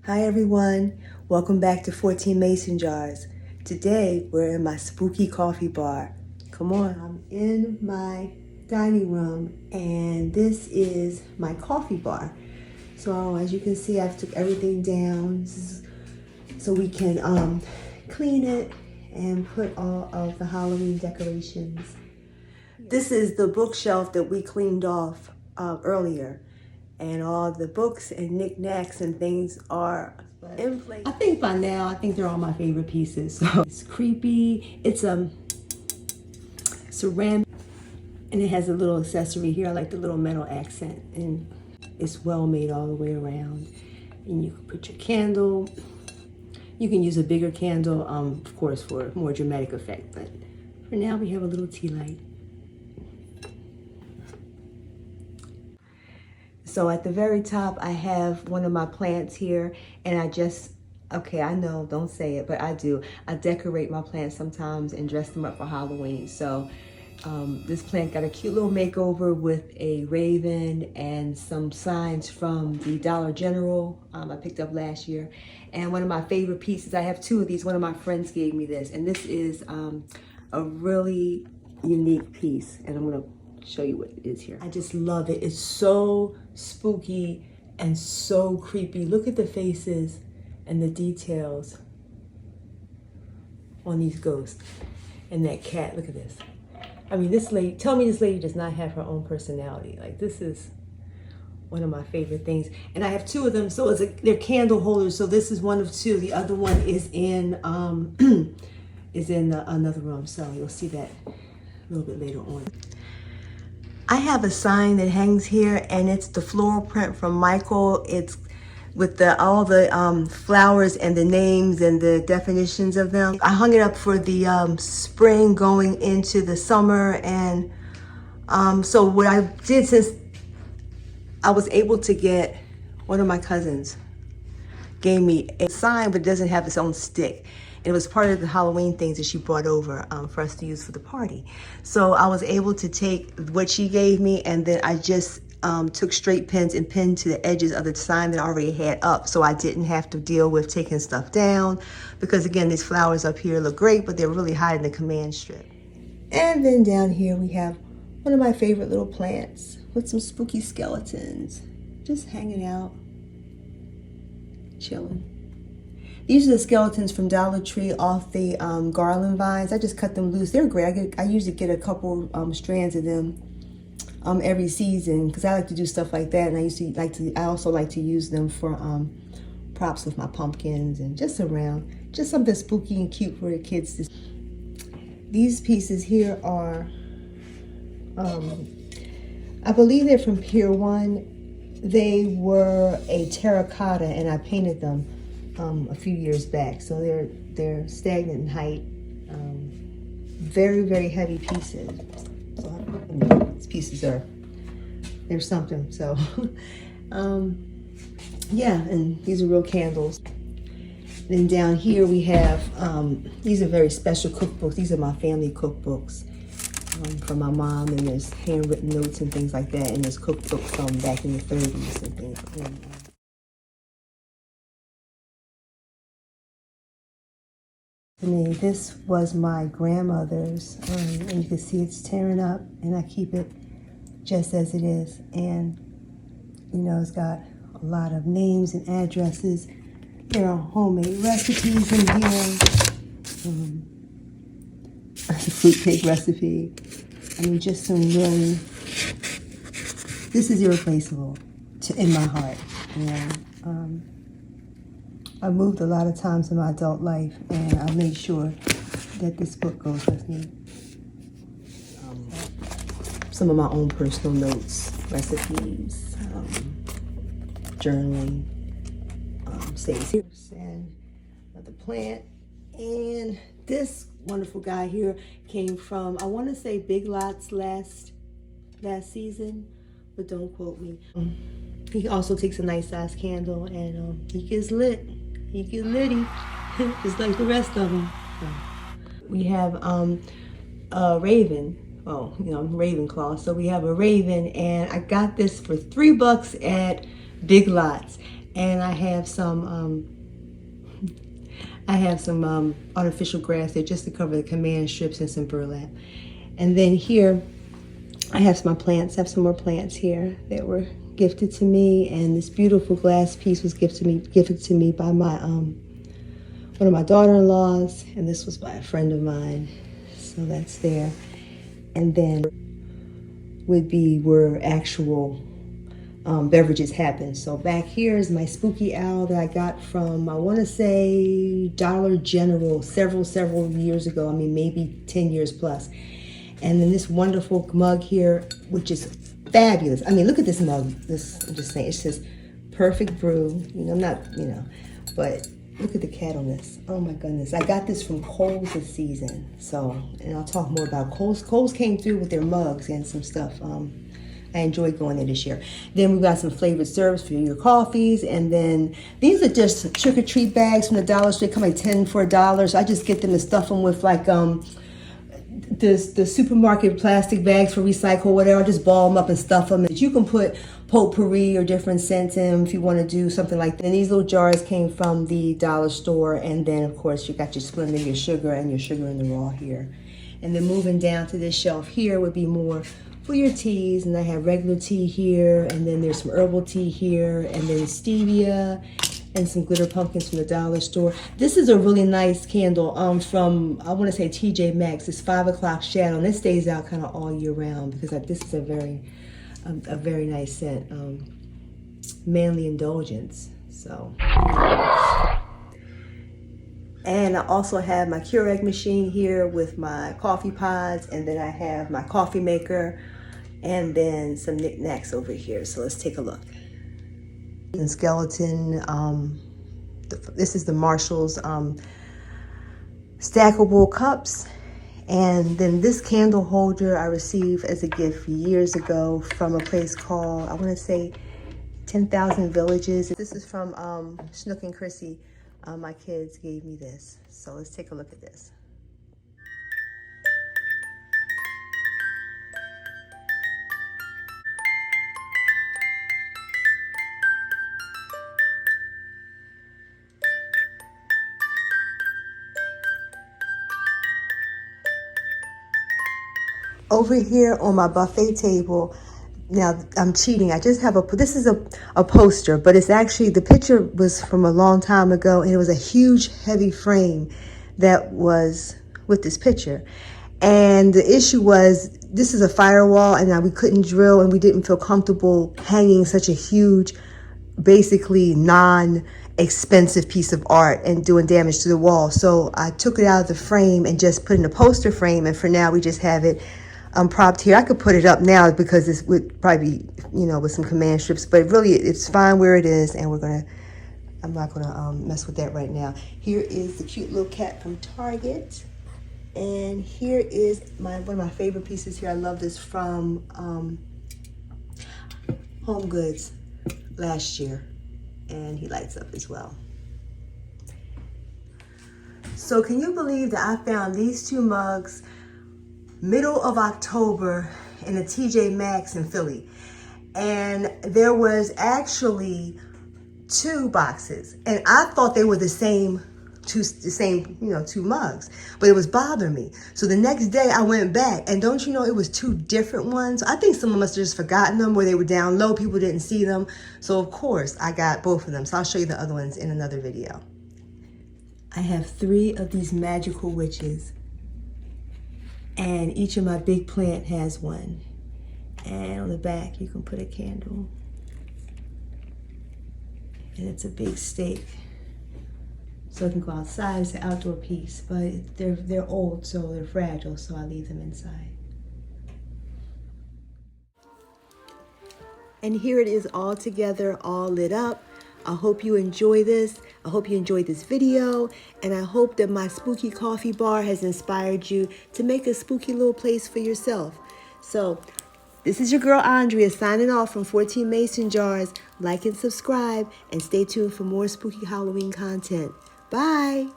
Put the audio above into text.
Hi everyone, welcome back to 14 Mason Jars. Today we're in my spooky coffee bar. Come on, I'm in my dining room and this is my coffee bar. So as you can see, I've took everything down so we can clean it and put all of the Halloween decorations. This is the bookshelf that we cleaned off earlier. And all the books and knickknacks and things are in place. I think by now, they're all my favorite pieces. So it's creepy. It's ceramic, and it has a little accessory here. I like the little metal accent, and it's well made all the way around. And you can put your candle. You can use a bigger candle, of course, for a more dramatic effect. But for now, we have a little tea light. So at the very top, I have one of my plants here, and I know, don't say it, but I do. I decorate my plants sometimes and dress them up for Halloween. So this plant got a cute little makeover with a raven and some signs from the Dollar General I picked up last year. And one of my favorite pieces, I have two of these. One of my friends gave me this, and this is a really unique piece, and I'm gonna show you what it is here. I just love it. It's so spooky and so creepy. Look at the faces and the details on these ghosts and that cat. Look at this. I mean, this lady, tell me this lady does not have her own personality. Like, this is one of my favorite things. And I have two of them, so they're candle holders. So this is one of two. The other one is in another room. So you'll see that a little bit later on. I have a sign that hangs here, and it's the floral print from Michael. It's with all the flowers and the names and the definitions of them. I hung it up for the spring going into the summer, and so what I did, since I was able to get, one of my cousins gave me a sign, but it doesn't have its own stick. It was part of the Halloween things that she brought over for us to use for the party. So I was able to take what she gave me, and then I just took straight pins and pinned to the edges of the sign that I already had up, so I didn't have to deal with taking stuff down, because again, these flowers up here look great, but they're really hiding the command strip. And then down here we have one of my favorite little plants with some spooky skeletons just hanging out, chilling. These are the skeletons from Dollar Tree off the garland vines. I just cut them loose. They're great. I usually get a couple strands of them every season, because I like to do stuff like that. And I also like to use them for props with my pumpkins and just around. Just something spooky and cute for the kids to see. These pieces here are, I believe they're from Pier 1. They were a terracotta, and I painted them a few years back, so they're stagnant in height. Very, very heavy pieces. So these pieces they're something. So yeah, and these are real candles. Then down here we have these are very special cookbooks. These are my family cookbooks from my mom, and there's handwritten notes and things like that, and there's cookbooks from back in the 30s and things. I mean, this was my grandmother's, and you can see it's tearing up, and I keep it just as it is. And, you know, it's got a lot of names and addresses. There are homemade recipes in here. A fruit cake recipe. I mean, just some really, this is irreplaceable in my heart. And, I moved a lot of times in my adult life, and I made sure that this book goes with me. Some of my own personal notes, recipes, journaling, stays here, and another plant. And this wonderful guy here came from, I want to say Big Lots last season, but don't quote me. He also takes a nice size candle, and he gets lit. He gets litty, just like the rest of them. We have a raven. Oh, you know, Ravenclaw. So we have a raven, and I got this for $3 at Big Lots. And I have some artificial grass there just to cover the command strips and some burlap. And then here I have some plants. I have some more plants here that were gifted to me, and this beautiful glass piece was gifted to me by my one of my daughter-in-laws, and this was by a friend of mine. So that's there. And then would be where actual beverages happen. So back here is my spooky owl that I got from, I want to say, Dollar General several years ago. I mean, maybe 10 years plus. And then this wonderful mug here, which is fabulous. I mean, look at this mug. I'm just saying, it says perfect brew. You know, I'm not, you know, but look at the cat on this. Oh my goodness. I got this from Kohls this season. So, and I'll talk more about Kohls. Kohls came through with their mugs and some stuff. I enjoyed going there this year. Then we've got some flavored syrups for your coffees. And then these are just trick-or-treat bags from the dollar store. They come like 10 for $1. So I just get them and stuff them with like the supermarket plastic bags for recycle, whatever. I just ball them up and stuff them. And you can put potpourri or different scents in them if you want to do something like that. And these little jars came from the dollar store. And then, of course, you got your Splenda, your sugar, and your sugar in the raw here. And then moving down to this shelf here would be more for your teas. And I have regular tea here. And then there's some herbal tea here. And then stevia and some glitter pumpkins from the dollar store. This is a really nice candle from, I want to say, TJ Maxx. It's 5 o'clock shadow, and it stays out kind of all year round because this is a very nice scent. Manly Indulgence. So, and I also have my Keurig machine here with my coffee pods, and then I have my coffee maker, and then some knickknacks over here. So let's take a look. And skeleton, this is the Marshall's stackable cups. And then this candle holder I received as a gift years ago from a place called, I want to say, 10,000 Villages. This is from Snook and Chrissy. My kids gave me this. So let's take a look at this. Over here on my buffet table, now I'm cheating. I just have this is a poster, but it's actually, the picture was from a long time ago, and it was a huge, heavy frame that was with this picture. And the issue was, this is a firewall, and now we couldn't drill, and we didn't feel comfortable hanging such a huge, basically non-expensive piece of art and doing damage to the wall. So I took it out of the frame and just put in a poster frame, and for now we just have it propped here. I could put it up now because this would probably be, you know, with some command strips, but really it's fine where it is, and I'm not gonna mess with that right now. Here is the cute little cat from Target, and here is one of my favorite pieces here. I love this from Home Goods last year, and he lights up as well. So can you believe that I found these two mugs middle of October in a TJ Maxx in Philly? And there was actually 2 boxes, and I thought they were the same two mugs, but it was bothering me. So the next day I went back, and don't you know, it was 2 different ones. I think someone must have just forgotten them, where they were down low, people didn't see them. So of course I got both of them. So I'll show you the other ones in another video. I have 3 of these magical witches, and each of my big plant has one. And on the back, you can put a candle. And it's a big stake. So it can go outside, it's an outdoor piece, but they're old, so they're fragile, so I leave them inside. And here it is all together, all lit up. I hope you enjoy this. I hope you enjoyed this video, and I hope that my spooky coffee bar has inspired you to make a spooky little place for yourself. So this is your girl Andrea signing off from 14 Mason Jars. Like and subscribe, and stay tuned for more spooky Halloween content. Bye.